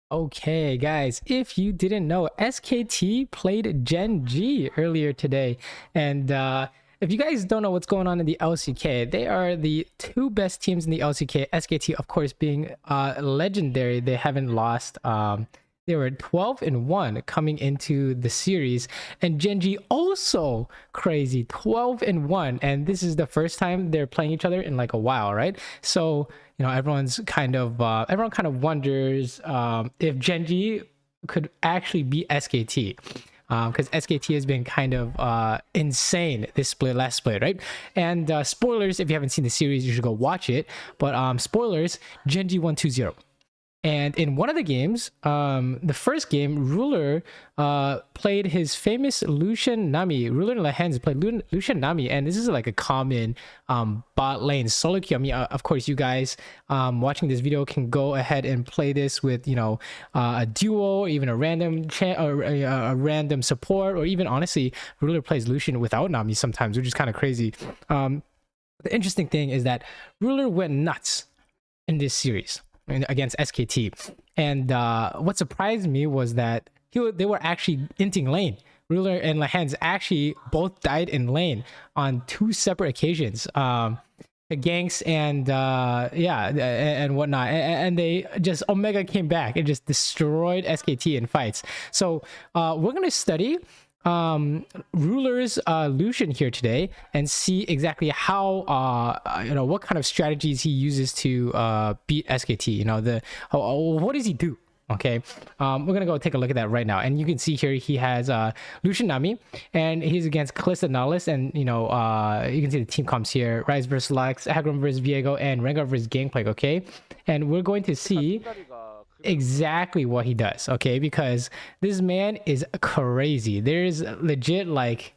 Okay, guys, if you didn't know, SKT played Gen G earlier today. And if you guys don't know what's going on in the LCK, they are the two best teams in the LCK. SKT, of course, being legendary. They haven't lost. They were 12-1 coming into the series. And Gen G also crazy, 12-1. And this is the first time they're playing each other in like a while, right? So everyone kind of wonders if Gen G could actually beat SKT, because SKT has been kind of insane this last split, right? And spoilers, if you haven't seen the series, you should go watch it. But spoilers, Gen G won 2-0. And in one of the games, the first game, Ruler played his famous Lucian Nami. Ruler and LeagueOfLegends played Lucian Nami, and this is like a common bot lane solo queue. I mean, of course, you guys watching this video can go ahead and play this with, a duo, or even a random a random support, or even honestly, Ruler plays Lucian without Nami sometimes, which is kind of crazy. The interesting thing is that Ruler went nuts in this series against SKT, and what surprised me was that they were actually inting lane. Ruler and LeagueOfLegends actually both died in lane on two separate occasions. The ganks and and whatnot, and they just Omega came back and just destroyed SKT in fights. So we're gonna study Ruler's Lucian here today and see exactly how what kind of strategies he uses to beat SKT. What does he do? Okay, we're gonna go take a look at that right now, and you can see here he has Lucian Nami, and he's against Kalista Nautilus, and you can see the team comps here: Rise versus Lux, Hagram versus Viego, and Rengar versus Gangplank. Okay, and we're going to see exactly what he does, okay, because this man is crazy. There's legit, like,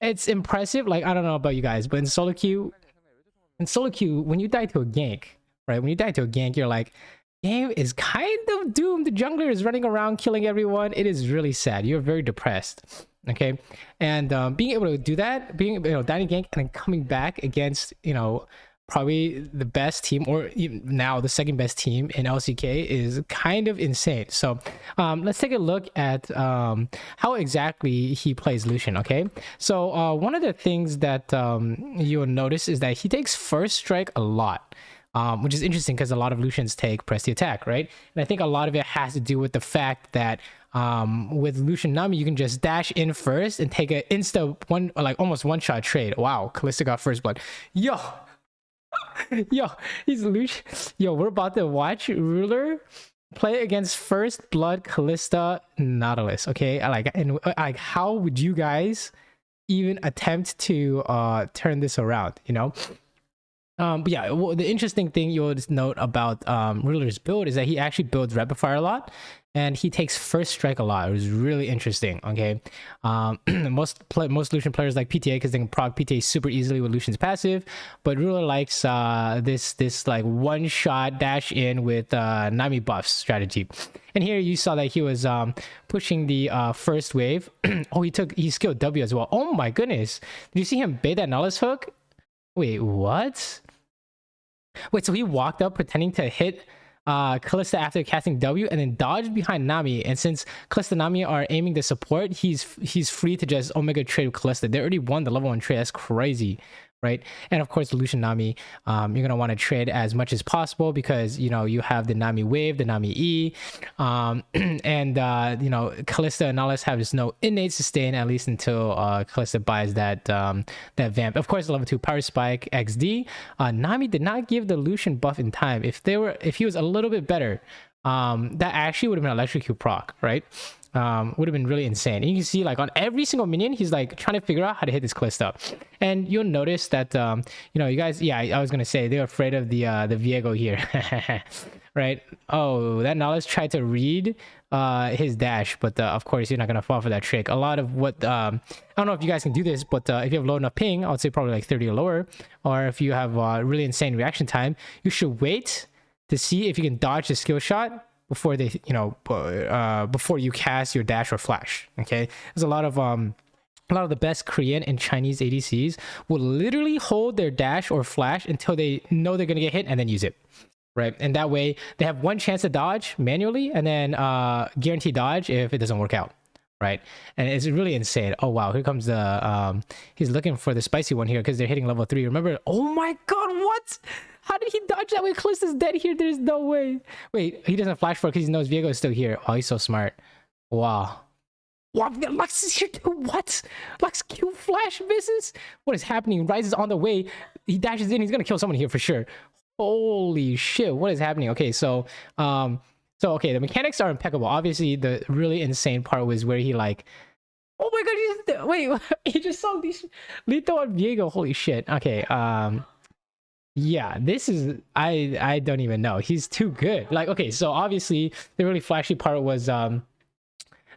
it's impressive. Like, I don't know about you guys, but in solo queue, when you die to a gank, right, when you die to a gank, you're like, game is kind of doomed. The jungler is running around killing everyone. It is really sad. You're very depressed, okay? And being able to do that, dying gank and then coming back against probably the best team, or even now the second best team in LCK, is kind of insane. So let's take a look at how exactly he plays Lucian, okay? So one of the things that you'll notice is that he takes first strike a lot, which is interesting because a lot of Lucians take press the attack, right? And I think a lot of it has to do with the fact that with Lucian Nami, you can just dash in first and take an almost one-shot trade. Wow, Kalista got first blood. Yo, he's Lucian. Yo, we're about to watch Ruler play against first blood Kalista Nautilus. Okay, how would you guys even attempt to turn this around? But yeah, the interesting thing you'll just note about Ruler's build is that he actually builds rapid fire a lot, and he takes first strike a lot. It was really interesting. Okay, most Lucian players like PTA because they can proc PTA super easily with Lucian's passive, but Ruler likes this like one shot dash in with Nami buffs strategy. And here you saw that he was pushing the first wave. Oh, he skilled W as well. Oh my goodness, did you see him bait that Nautilus hook? Wait, what? Wait, so he walked up pretending to hit Kalista after casting W and then dodged behind Nami. And since Kalista and Nami are aiming to support, he's free to just Omega trade with Kalista. They already won the level 1 trade. That's crazy, right? And of course, Lucian Nami, you're going to want to trade as much as possible because, you have the Nami wave, the Nami E, and, Kalista and Nautilus have just no innate sustain, at least until Kalista buys that vamp. Of course, level 2 power spike XD. Nami did not give the Lucian buff in time. If he was a little bit better, that actually would have been electrocute proc, right? Would have been really insane. And you can see, like, on every single minion, he's like trying to figure out how to hit this Kalista. And you'll notice that you guys, I was gonna say they're afraid of the Viego here. Right? Oh, that Nautilus tried to read his dash, but of course you're not gonna fall for that trick. A lot of what I don't know if you guys can do this, but if you have low enough ping, I would say probably like 30 or lower, or if you have really insane reaction time, you should wait to see if you can dodge the skill shot before they before you cast your dash or flash. Okay, there's a lot of the best Korean and Chinese ADCs will literally hold their dash or flash until they know they're gonna get hit and then use it, right? And that way they have one chance to dodge manually and then guarantee dodge if it doesn't work out, right? And it's really insane. Oh wow, here comes the he's looking for the spicy one here because they're hitting level 3. Remember? Oh my god, what? How did he dodge that way? Callista's dead here. There's no way. Wait, he doesn't flash for it because he knows Viego is still here. Oh, he's so smart. Wow. Wow, Lux is here too. What? Lux Q flash misses? What is happening? Ryze is on the way. He dashes in. He's gonna kill someone here for sure. Holy shit, what is happening? Okay, so okay, the mechanics are impeccable. Obviously, the really insane part was where he like, oh my god, wait, he just saw these Lito and Viego. Holy shit. Okay, yeah, this is I don't even know. He's too good. Like, okay, so obviously the really flashy part was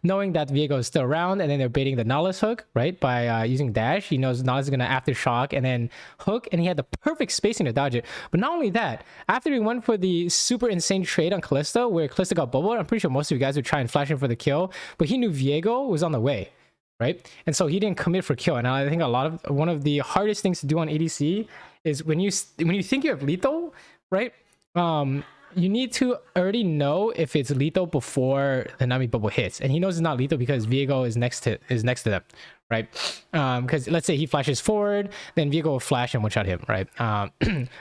knowing that Viego is still around, and then they're baiting the Nautilus hook, right? By using dash. He knows Nautilus is gonna aftershock and then hook, and he had the perfect spacing to dodge it. But not only that, after he went for the super insane trade on Kalista, where Kalista got bubbled, I'm pretty sure most of you guys would try and flash him for the kill, but he knew Viego was on the way, right? And so he didn't commit for kill. And I think one of the hardest things to do on ADC is when you think you have lethal, right? You need to already know if it's lethal before the Nami bubble hits, and he knows it's not lethal because Viego is next to them, right? Because let's say he flashes forward, then Viego will flash and one shot him, right?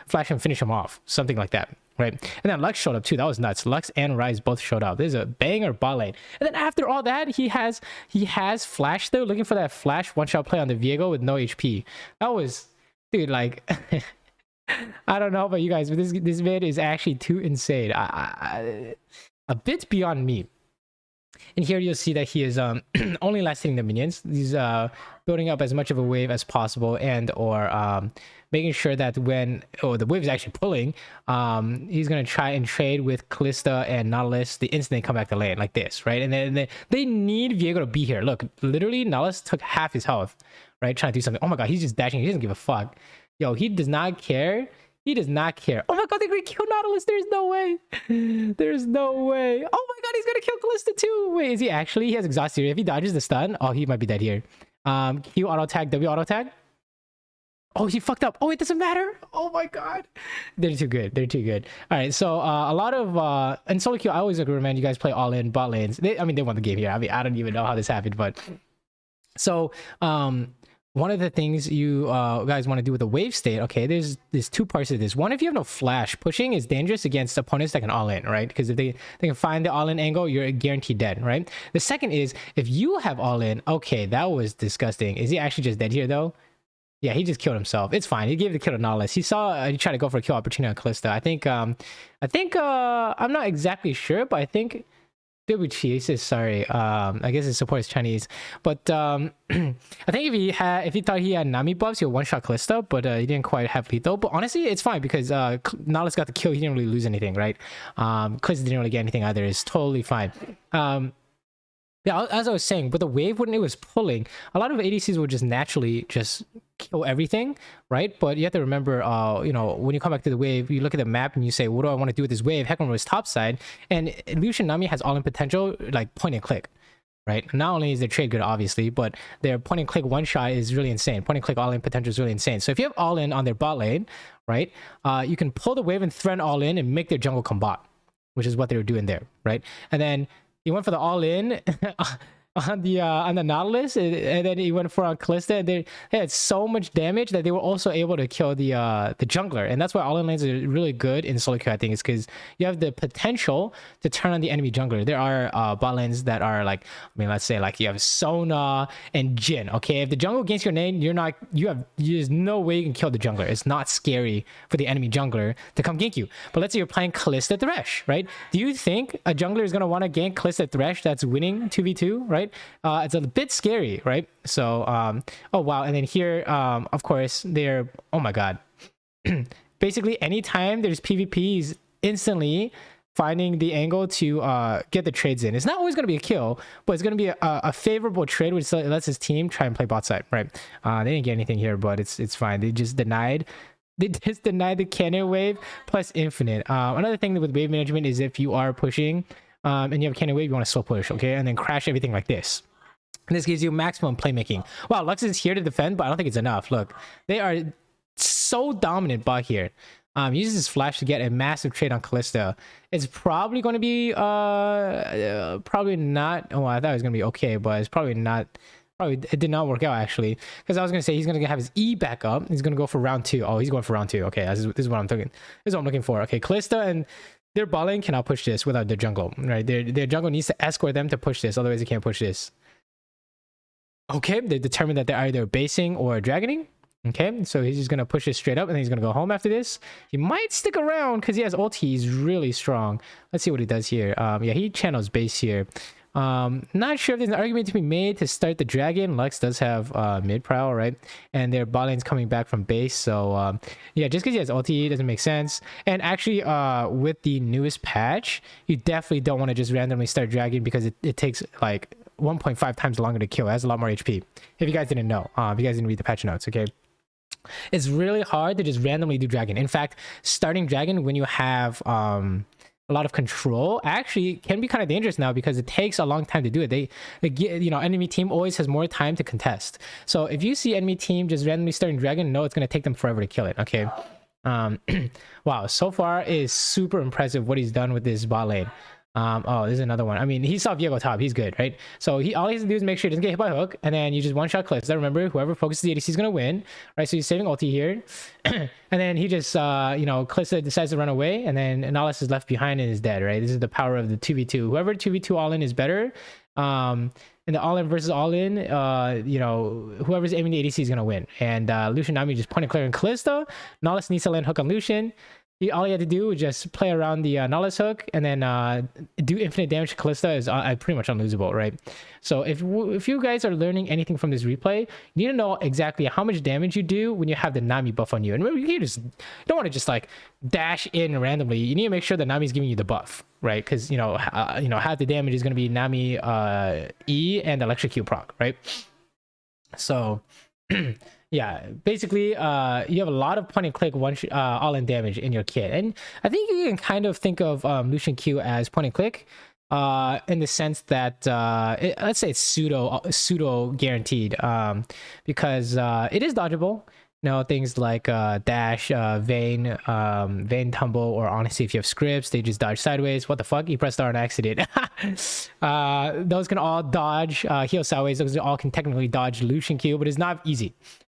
Flash and finish him off, something like that, right? And then Lux showed up too. That was nuts. Lux and Ryze both showed up. There's a banger bot lane, and then after all that, he has flash though, looking for that flash one shot play on the Viego with no HP. That was, dude, like. I don't know about you guys, but this vid is actually too insane. A bit beyond me. And here you'll see that he is only last hitting the minions. He's building up as much of a wave as possible, and or making sure that when the wave is actually pulling, he's gonna try and trade with Kalista and Nautilus the instant they come back to lane, like this, right? And then they need Viego to be here. Look, literally Nautilus took half his health, right? Trying to do something. Oh my god, he's just dashing. He doesn't give a fuck. Yo, he does not care. He does not care. Oh my god, they're gonna kill Nautilus. There's no way. There's no way. Oh my god, he's gonna kill Kalista too. Wait, is he actually? He has exhaust here. If he dodges the stun, oh, he might be dead here. Q auto tag, W auto tag. Oh, he fucked up. Oh, it doesn't matter. Oh my god. They're too good. They're too good. All right, so a lot of in solo queue, I always recommend you guys play all in bot lanes. They won the game here. I mean, I don't even know how this happened, but so one of the things you guys want to do with the wave state, okay, there's two parts of this. One, if you have no flash, pushing is dangerous against opponents that can all in, right? Because if they can find the all in angle, you're guaranteed dead, right? The second is if you have all in, okay, that was disgusting. Is he actually just dead here though? Yeah, he just killed himself. It's fine. He gave the kill to Nautilus. He saw he tried to go for a kill opportunity on Kalista. I think I'm not exactly sure, but I think Bibuchi, he says sorry. I guess his support is Chinese, but I think if he thought he had Nami buffs, he'll one shot Kalista, but he didn't quite have lethal. But honestly, it's fine because Nautilus got the kill. He didn't really lose anything, right? Kalista didn't really get anything either. It's totally fine. Yeah, as I was saying, but the wave when it was pulling, a lot of ADCs would just naturally just kill everything, right? But you have to remember, you know, when you come back to the wave, you look at the map and you say, what do I want to do with this wave? Hecarim was top side, and Lucian Nami has all in potential, like point and click, right? Not only is their trade good, obviously, but their point and click one shot is really insane. Point and click all in potential is really insane. So if you have all in on their bot lane, right, you can pull the wave and thread all in and make their jungle come bot, which is what they were doing there, right? And then he went for the all in on the Nautilus, and then he went for a Kalista, and they had so much damage that they were also able to kill the jungler. And that's why all in lanes are really good in solo queue, I think, is because you have the potential to turn on the enemy jungler. There are bot lanes that are like, I mean, let's say like you have Sona and Jhin. Okay, if the jungle against your lane, there's no way you can kill the jungler. It's not scary for the enemy jungler to come gank you. But let's say you're playing Kalista Thresh, right? Do you think a jungler is going to want to gank Kalista Thresh that's winning 2v2, right? It's a bit scary, right? So oh wow. And then here of course they're, oh my god, basically anytime there's PvP, he's instantly finding the angle to get the trades in. It's not always going to be a kill, but it's going to be a favorable trade, which lets his team try and play bot side, right? They didn't get anything here, but it's fine. They just denied the cannon wave plus infinite. Another thing with wave management is if you are pushing and you have a cannon wave, you want to slow push, okay, and then crash everything like this. And this gives you maximum playmaking. Wow, Lux is here to defend, but I don't think it's enough. Look, they are so dominant bot here. Uses his flash to get a massive trade on Kalista. It's probably going to be probably not. Oh, I thought it was going to be okay, but it's probably not. Probably it did not work out actually, because I was going to say he's going to have his E back up. He's going to go for round 2. Oh, he's going for round 2. Okay, this is what I'm thinking. This is what I'm looking for. Okay, Kalista and their bot lane cannot push this without their jungle, right? Their jungle needs to escort them to push this, otherwise they can't push this. Okay, they determined that they're either basing or dragoning. Okay, so he's just gonna push this straight up, and then he's gonna go home after this. He might stick around because he has ulti. He's really strong. Let's see what he does here. Yeah, he channels base here. Not sure if there's an argument to be made to start the dragon. Lux does have mid prowl, right? And their bot lane's coming back from base, so yeah, just because he has ulti doesn't make sense. And actually, with the newest patch, you definitely don't want to just randomly start dragon, because it takes like 1.5 times longer to kill. It has a lot more HP. If you guys didn't know, if you guys didn't read the patch notes, okay. It's really hard to just randomly do dragon. In fact, starting dragon when you have a lot of control actually can be kind of dangerous now, because it takes a long time to do it. They you know, enemy team always has more time to contest. So if you see enemy team just randomly starting dragon, no, it's going to take them forever to kill it. Okay. Wow, so far is super impressive what he's done with this bot lane. Oh, this is another one. I mean, he saw Viego top. He's good, right? So all he has to do is make sure he doesn't get hit by hook, and then you just one-shot Kalista. Remember, whoever focuses the ADC is going to win, right? So he's saving ulti here. And then he just, you know, Kalista decides to run away, and then Nahlis is left behind and is dead, right? This is the power of the 2v2. Whoever 2v2 all-in is better. In the all-in versus all-in, you know, whoever's aiming the ADC is going to win. And Lucian Nami just point and clear in Kalista. Nahlis needs to land hook on Lucian. All he had to do was just play around the Nahlis hook, and then do infinite damage to Kalista is pretty much unlosable, right? So if you guys are learning anything from this replay, you need to know exactly how much damage you do when you have the Nami buff on you. And remember, you don't want to just like dash in randomly. You need to make sure that Nami's giving you the buff, right? Because you know half the damage is going to be Nami E and electrocute proc, right? So yeah, basically, you have a lot of point and click all-in damage in your kit, and I think you can kind of think of Lucian Q as point and click, in the sense that let's say it's pseudo guaranteed, because it is dodgeable. You know, things like dash, Vayne tumble, or honestly, if you have scripts, they just dodge sideways. What the fuck? You pressed R on accident. Those can all dodge heal sideways. Those all can technically dodge Lucian Q, but it's not easy.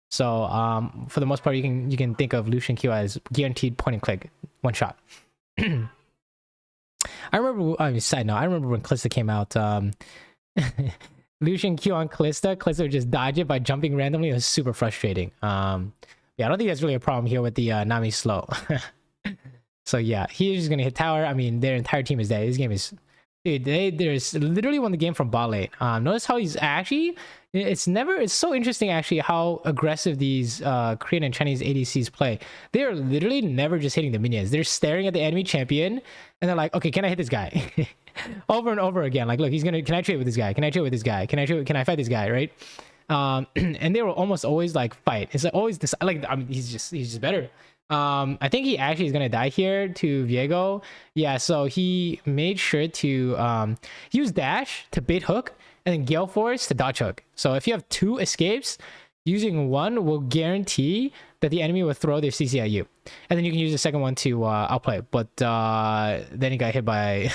So for the most part, you can think of Lucian Q as guaranteed point and click, one shot. I remember, I mean, side note, I remember when Kalista came out, Lucian Q on Kalista would just dodge it by jumping randomly. It was super frustrating. Yeah, I don't think that's really a problem here with the Nami slow. So yeah, he's just gonna hit tower. I mean, their entire team is dead. This game is, dude, there's literally won the game from bot lane. Notice how he's actually, it's so interesting actually how aggressive these Korean and Chinese ADCs play. They're literally never just hitting the minions. They're staring at the enemy champion and they're like, okay, can I hit this guy? Over and over again. Like, look, can I trade with this guy? Can I trade with this guy? Can I fight this guy? Right? And they will almost always like fight. It's like always this, like, I mean, he's just better. I think he actually is gonna die here to Viego. Yeah, so he made sure to use dash to bait hook, and then Gale Force to dodge hook. So if you have 2 escapes, using one will guarantee that the enemy will throw their CC at you, and then you can use the second one to outplay. But then he got hit by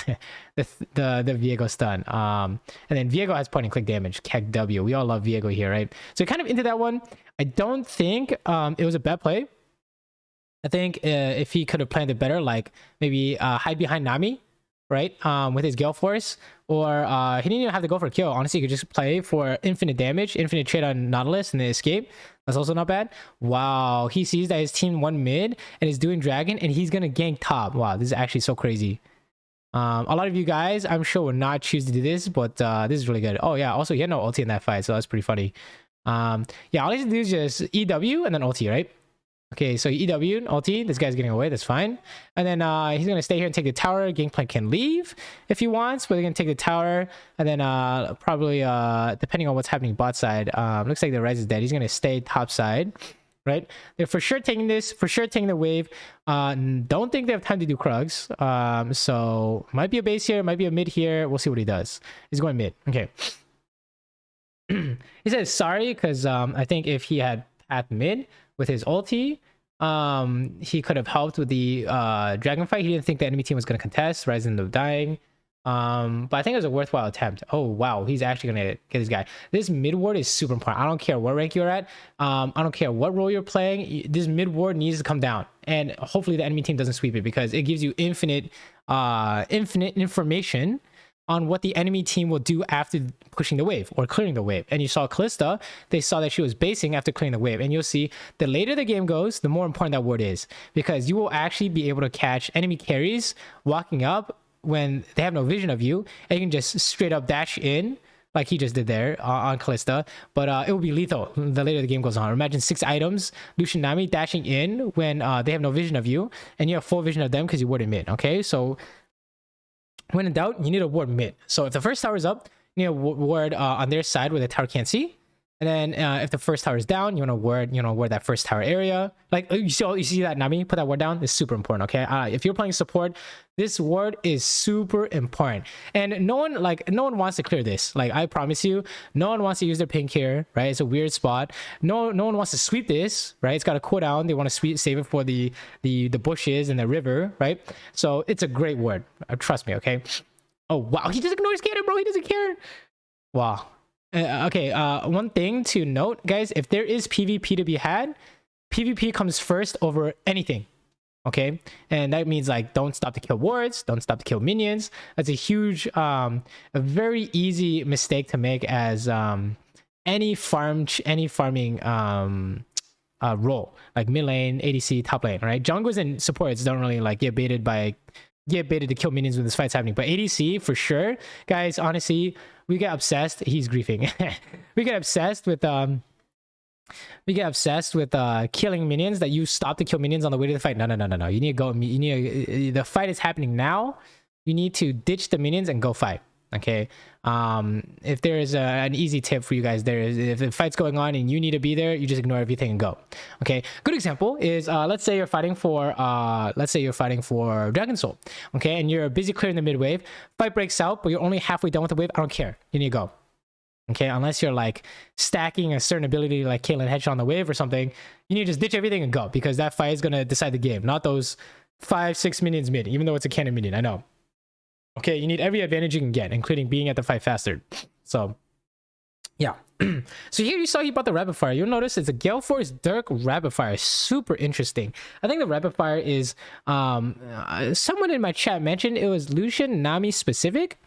the Viego stun. And then Viego has point and click damage. Keg W. We all love Viego here, right? So kind of into that one. I don't think it was a bad play. I think if he could have planned it better, like maybe hide behind Nami, right? With his Gale Force, or he didn't even have to go for a kill. Honestly, he could just play for infinite damage, infinite trade on Nautilus, and then escape. That's also not bad. Wow, he sees that his team won mid and is doing dragon, and he's gonna gank top. Wow, this is actually so crazy. A lot of you guys, I'm sure, will not choose to do this, but this is really good. Oh yeah, also he had no ulti in that fight, so that's pretty funny. Yeah, all he has to do is just EW and then ulti, right? Okay, so EW, ulti, this guy's getting away, that's fine. And then he's going to stay here and take the tower. Gangplank can leave if he wants, but they're going to take the tower. And then probably, depending on what's happening bot side, looks like the Rise is dead. He's going to stay top side, right? They're for sure taking this, for sure taking the wave. Don't think they have time to do Krugs. So might be a base here, might be a mid here. We'll see what he does. He's going mid. Okay. He says sorry, because I think if he had path mid with his ulti, He could have helped with the dragon fight. He didn't think the enemy team was going to contest. Ryze ended up dying. But I think it was a worthwhile attempt. Oh wow, he's actually gonna get this guy. This mid ward is super important. I don't care what rank you're at. I don't care what role you're playing. This mid ward needs to come down, and hopefully the enemy team doesn't sweep it, because it gives you infinite information on what the enemy team will do after pushing the wave or clearing the wave. And you saw Kalista, they saw that she was basing after clearing the wave. And you'll see the later the game goes, the more important that ward is, because you will actually be able to catch enemy carries walking up when they have no vision of you, and you can just straight up dash in like he just did there on Kalista. But it will be lethal the later the game goes on. Imagine 6 items, Lucian, Nami dashing in when they have no vision of you, and you have full vision of them because you warded mid. Okay, so when in doubt, you need to ward mid. So if the first tower is up, you need to ward on their side where the tower can't see. And then if the first tower is down, you want to ward that first tower area. Like you see that Nami put that ward down. It's super important. Okay, if you're playing support, this ward is super important. And no one wants to clear this. Like I promise you, no one wants to use their pink here, right? It's a weird spot. No one wants to sweep this, right? It's got a cooldown. They want to save it for the bushes and the river, right? So it's a great ward. Trust me. Okay. Oh wow, he just ignored his cannon, bro. He doesn't care. Wow. Okay, one thing to note, guys, if there is PvP to be had, PvP comes first over anything. Okay, and that means like don't stop to kill wards, don't stop to kill minions. That's a huge a very easy mistake to make as any farming role, like mid lane, ADC, top lane, right? Junglers and supports don't really like get baited to kill minions when this fight's happening, but ADC for sure, guys. Honestly, we get obsessed. He's griefing. we get obsessed with killing minions, that you stop to kill minions on the way to the fight. No. You need to go. The fight is happening now. You need to ditch the minions and go fight. Okay. If there is an easy tip for you guys, there is, if the fight's going on and you need to be there, you just ignore everything and go. Okay, good example is let's say you're fighting for Dragon Soul. Okay, and you're busy clearing the mid wave. Fight breaks out, but you're only halfway done with the wave. I don't care, you need to go. Okay, unless you're like stacking a certain ability like Caitlyn Headshot on the wave or something, you need to just ditch everything and go, because that fight is gonna decide the game, not those 5-6 minions mid, even though it's a cannon minion. I know. Okay, you need every advantage you can get, including being at the fight faster. So, yeah. So here you saw he bought the rapid fire. You'll notice it's a Gale Force Dirk rapid fire. Super interesting. I think the rapid fire is someone in my chat mentioned it was Lucian Nami specific.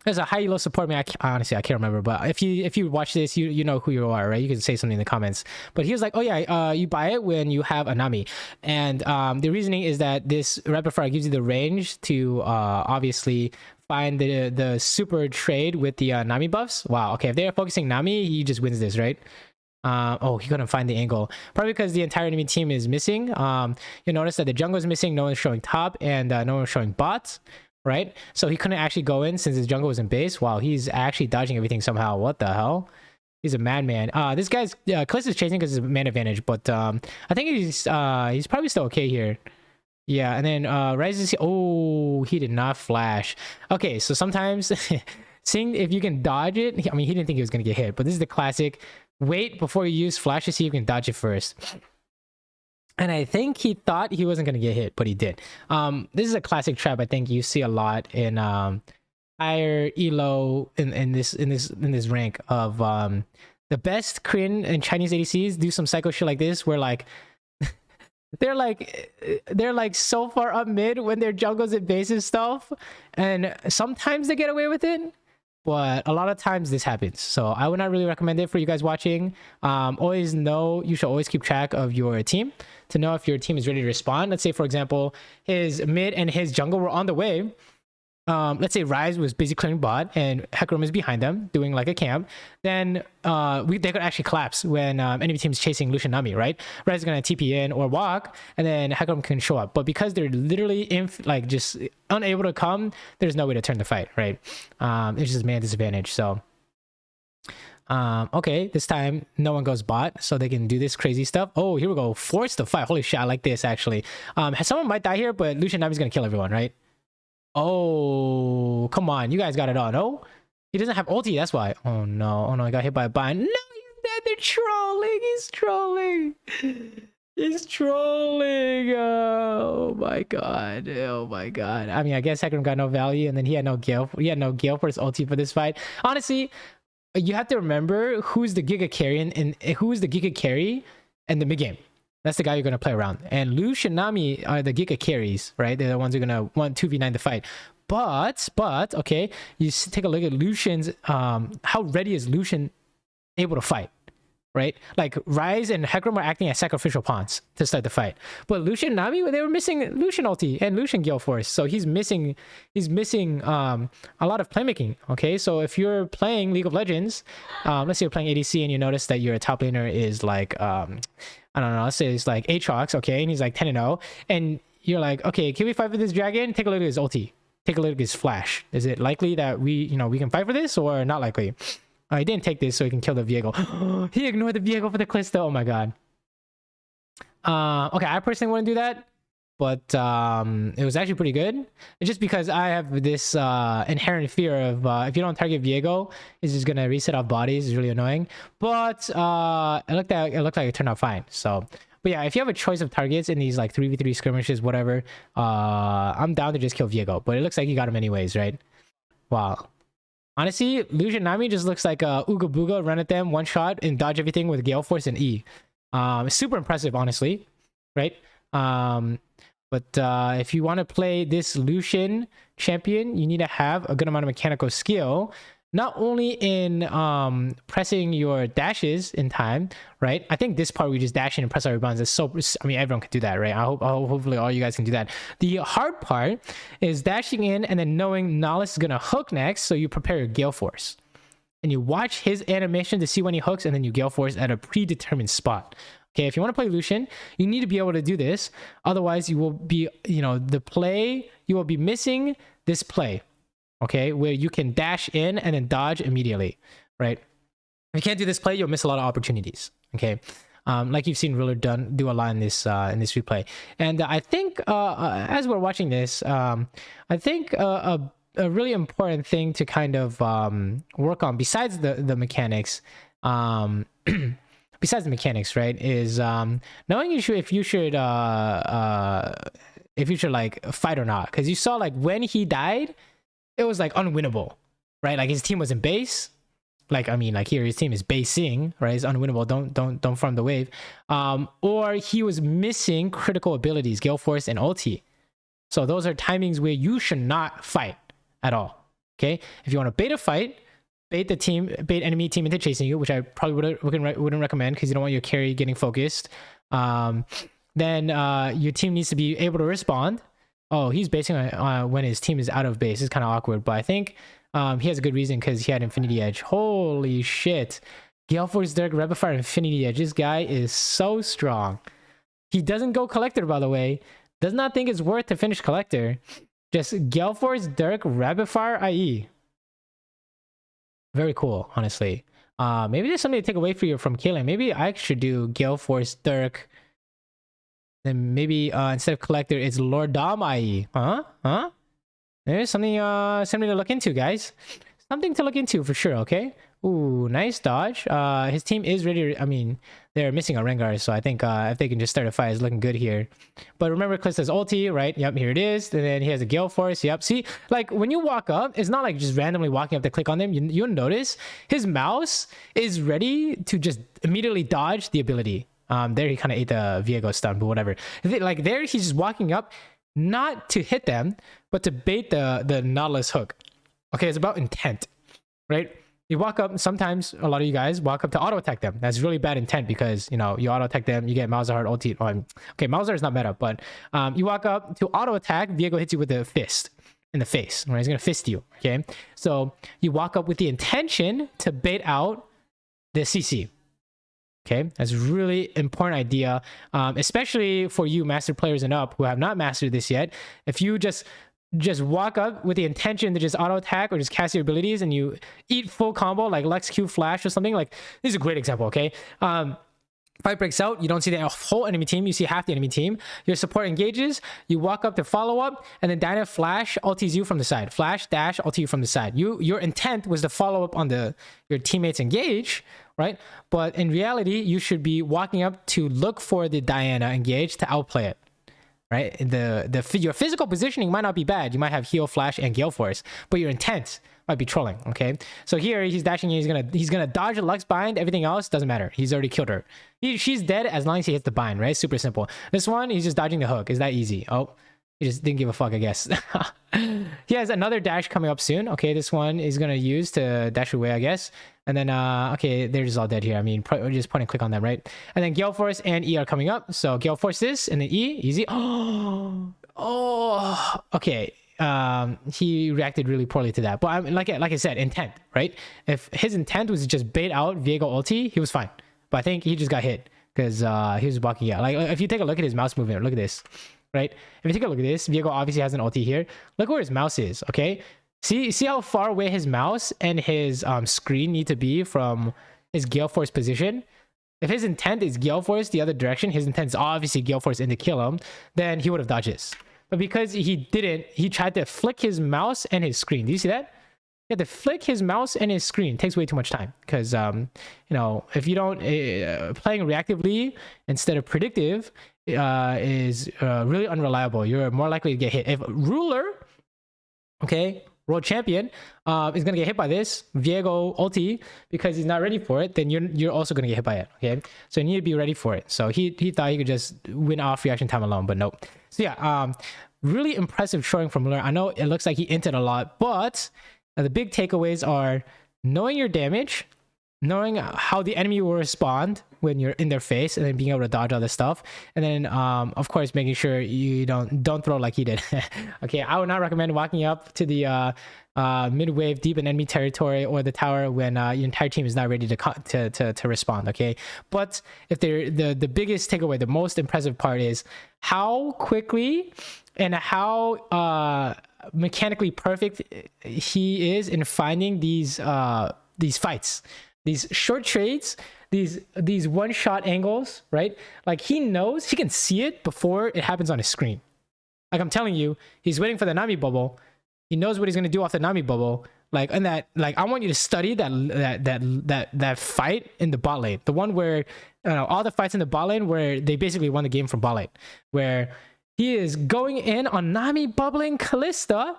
There's a high elo support. Man, honestly, I can't remember. But if you watch this, you know who you are, right? You can say something in the comments. But he was like, oh yeah, you buy it when you have a Nami. And the reasoning is that this rapid fire gives you the range to obviously find the super trade with the Nami buffs. Wow. Okay, if they're focusing Nami, he just wins this, right? Oh, he couldn't find the angle, probably because the entire enemy team is missing. You notice that the jungle is missing. No one's showing top, and no one's showing bots. Right, so he couldn't actually go in since his jungle was in base. Wow, he's actually dodging everything somehow. What the hell? He's a madman. This guy's Kliss is chasing because it's a man advantage, but I think he's probably still okay here. Yeah, and then Ryze is, oh, he did not flash. Okay, so sometimes seeing if you can dodge it. I mean, he didn't think he was gonna get hit, but this is the classic. Wait before you use flash to see if you can dodge it first. And I think he thought he wasn't gonna get hit, but he did. This is a classic trap I think you see a lot in higher elo in this rank of the best Korean and Chinese ADCs do some psycho shit like this, where like they're like so far up mid when their jungles and bases stuff, and sometimes they get away with it. But a lot of times this happens, so I would not really recommend it for you guys watching. Always know, you should always keep track of your team to know if your team is ready to respond. Let's say, for example, his mid and his jungle were on the way. Let's say Ryze was busy clearing bot and Hecarim is behind them doing like a camp, then they could actually collapse when enemy team is chasing Lucian Nami, right? Ryze is gonna TP in or walk, and then Hecarim can show up. But because they're literally just unable to come, there's no way to turn the fight, right? It's just man disadvantage. So okay, this time no one goes bot, so they can do this crazy stuff. Oh, here we go, force the fight. Holy shit, I like this actually. Someone might die here, but Lucian Nami's gonna kill everyone, right? Oh, come on. You guys got it all. No? He doesn't have ulti. That's why. Oh, no. Oh, no. I got hit by a bind. No, he's dead. they're trolling. He's trolling. He's trolling. Oh my god. Oh my god. I mean, I guess Hecarim got no value, and then he had no Gale. He had no Gale for his ulti for this fight. Honestly, you have to remember who's the Giga carry and who's the Giga carry in the mid game. That's the guy you're gonna play around. And Lucian and Nami are the Giga carries, right? They're the ones who are gonna want 2v9 the fight. But okay, you take a look at Lucian's. How ready is Lucian able to fight? Right, like Ryze and Hecarim were acting as sacrificial pawns to start the fight, but Lucian and Nami, they were missing Lucian ulti and Lucian Gale Force, so he's missing a lot of playmaking. Okay, so if you're playing League of Legends, let's say you're playing ADC and you notice that your top laner is like I don't know, let's say it's like Aatrox, okay, and he's like 10-0, and you're like, okay, can we fight for this dragon? Take a look at his ulti, take a look at his flash. Is it likely that we can fight for this, or not likely? He didn't take this so he can kill the Viego. He ignored the Viego for the Callisto. Oh my god. Okay, I personally wouldn't do that, but it was actually pretty good. It's just because I have this inherent fear of if you don't target Viego, it's just gonna reset off bodies. It's really annoying. But it looked like it turned out fine. So, but yeah, if you have a choice of targets in these like 3v3 skirmishes, whatever, I'm down to just kill Viego. But it looks like you got him anyways, right? Wow. Honestly, Lucian Nami just looks like a Ooga Booga, run at them, one shot, and dodge everything with Gale Force and E. It's super impressive, honestly, right? But if you want to play this Lucian champion, you need to have a good amount of mechanical skill, not only in pressing your dashes in time, right? I think this part we just dash in and press our rebounds is so, I mean, everyone can do that, right? Hopefully all you guys can do that. The hard part is dashing in and then knowing Nihilus is gonna hook next, so you prepare your Gale Force and you watch his animation to see when he hooks, and then you Gale Force at a predetermined spot. Okay, if you want to play Lucian, you need to be able to do this. Otherwise, you will be, you will be missing this play. Okay, where you can dash in and then dodge immediately, right? If you can't do this play, you'll miss a lot of opportunities. Okay, like you've seen Ruler do a lot in this replay. And I think as we're watching this, I think a really important thing to kind of work on besides the mechanics, besides the mechanics, right, is knowing if you should like fight or not. Because you saw like when he died, it was like unwinnable, right? Like his team was in base. Like, I mean, like here his team is basing, right? It's unwinnable. Don't farm the wave. Or he was missing critical abilities, Gale Force and ulti. So those are timings where you should not fight at all. Okay, if you want to bait a fight, bait enemy team into chasing you, which I probably wouldn't recommend because you don't want your carry getting focused. Then your team needs to be able to respond. Oh, he's basing on when his team is out of base. It's kind of awkward, but I think he has a good reason because he had Infinity Edge. Holy shit. Gale Force, Dirk, Rapid Fire, Infinity Edge. This guy is so strong. He doesn't go Collector, by the way. Does not think it's worth to finish Collector. Just Gale Force, Dirk, Rapid Fire, IE. Very cool, honestly. Maybe there's something to take away from Kaylin. Maybe I should do Gale Force, Dirk. Then maybe instead of Collector, it's Lord Dom IE. Huh? There's something to look into, guys. Something to look into for sure, okay? Ooh, nice dodge. His team is ready to, I mean, they're missing a Rengar, so I think if they can just start a fight, it's looking good here. But remember, Callisto's ulti, right? Yep, here it is. And then he has a Gale Force. Yep, see? Like, when you walk up, it's not like just randomly walking up to click on them. You'll notice his mouse is ready to just immediately dodge the ability. There he kind of ate the Viego stun, but whatever. Like, there he's just walking up, not to hit them, but to bait the Nautilus hook. Okay, it's about intent, right? You walk up, sometimes a lot of you guys walk up to auto attack them. That's really bad intent because, you auto attack them, you get Malzahar ulti. Okay, Malzahar is not meta, but you walk up to auto attack, Viego hits you with a fist in the face, right? He's gonna fist you, okay? So you walk up with the intention to bait out the CC. Okay, that's a really important idea, especially for you master players and up who have not mastered this yet. If you just walk up with the intention to just auto attack or just cast your abilities and you eat full combo like Lex Q Flash or something, like this is a great example, okay? Fight breaks out, you don't see the whole enemy team, you see half the enemy team. Your support engages, you walk up to follow up, and then Dyna flash ultis you from the side. Flash, dash, ulti you from the side. Your intent was to follow up on your teammates engage, right? But in reality, you should be walking up to look for the Diana engage to outplay it. Right, your physical positioning might not be bad. You might have heal, flash, and gale force, but your intent might be trolling. Okay, so here he's dashing in, he's gonna dodge a Lux bind. Everything else doesn't matter. He's already killed her. She's dead as long as he hits the bind. Right, super simple. This one, he's just dodging the hook. Is that easy? Oh, he just didn't give a fuck, I guess. He has another dash coming up soon. Okay, this one is gonna use to dash away, I guess. And then, okay, they're just all dead here. I mean, just point and click on them, right? And then Gale Force and E are coming up. So Gale Force this, and then E, easy. Oh, okay. He reacted really poorly to that. But I mean, like I said, intent, right? If his intent was to just bait out Viego ulti, he was fine. But I think he just got hit because he was walking out. Like, if you take a look at his mouse movement, look at this, right? If you take a look at this, Viego obviously has an ulti here. Look where his mouse is, okay? See how far away his mouse and his screen need to be from his Gale Force position. If his intent is Gale Force the other direction, his intent is obviously Gale Force in to kill him, then he would have dodged this. But because he didn't, he tried to flick his mouse and his screen. Do you see that? He had to flick his mouse and his screen. It takes way too much time because, you know, if you don't, playing reactively instead of predictive is really unreliable. You're more likely to get hit. If Ruler, okay, world champion, is gonna get hit by this Viego ulti because he's not ready for it, then you're also gonna get hit by it. Okay, so you need to be ready for it. So he thought he could just win off reaction time alone, but nope. So yeah, really impressive showing from Lure. I know it looks like he inted a lot, but the big takeaways are knowing your damage, knowing how the enemy will respond when you're in their face, and then being able to dodge all this stuff, and then of course making sure you don't throw like he did. Okay, I would not recommend walking up to the mid wave deep in enemy territory or the tower when your entire team is not ready to respond. Okay, but if they're the biggest takeaway, the most impressive part is how quickly and how mechanically perfect he is in finding these fights, these short trades, these one-shot angles, right? Like he knows, he can see it before it happens on his screen. Like I'm telling you, he's waiting for the Nami bubble. He knows what he's gonna do off the Nami bubble. Like, and that, like, I want you to study that fight in the bot lane, the one where all the fights in the bot lane where they basically won the game from bot lane, where he is going in on Nami bubbling Kalista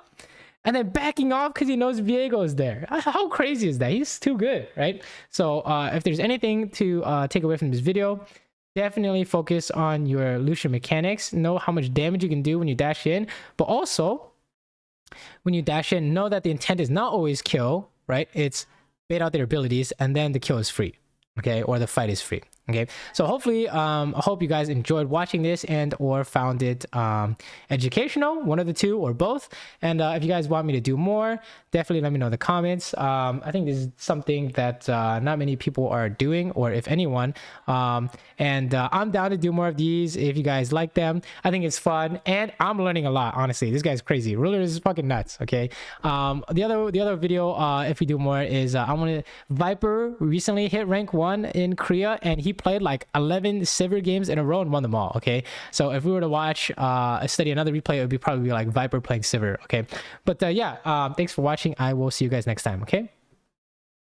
and then backing off because he knows Viego is there. How crazy is that? He's too good, right? So if there's anything to take away from this video, definitely focus on your Lucian mechanics. Know how much damage you can do when you dash in, but also when you dash in, know that the intent is not always kill, right? It's bait out their abilities and then the kill is free, okay? Or the fight is free. Okay, so hopefully I hope you guys enjoyed watching this and or found it educational, one of the two or both. And if you guys want me to do more, definitely let me know in the comments. I think this is something that not many people are doing, or if anyone, and I'm down to do more of these if you guys like them. I think it's fun and I'm learning a lot. Honestly, this guy's crazy. Ruler is fucking nuts. Okay, the other video if we do more is I want to Viper recently hit rank 1 in Korea and he played like 11 Saber games in a row and won them all. Okay, so if we were to watch study another replay, it would be probably like Viper playing Saber. Okay, but yeah, thanks for watching. I will see you guys next time. Okay.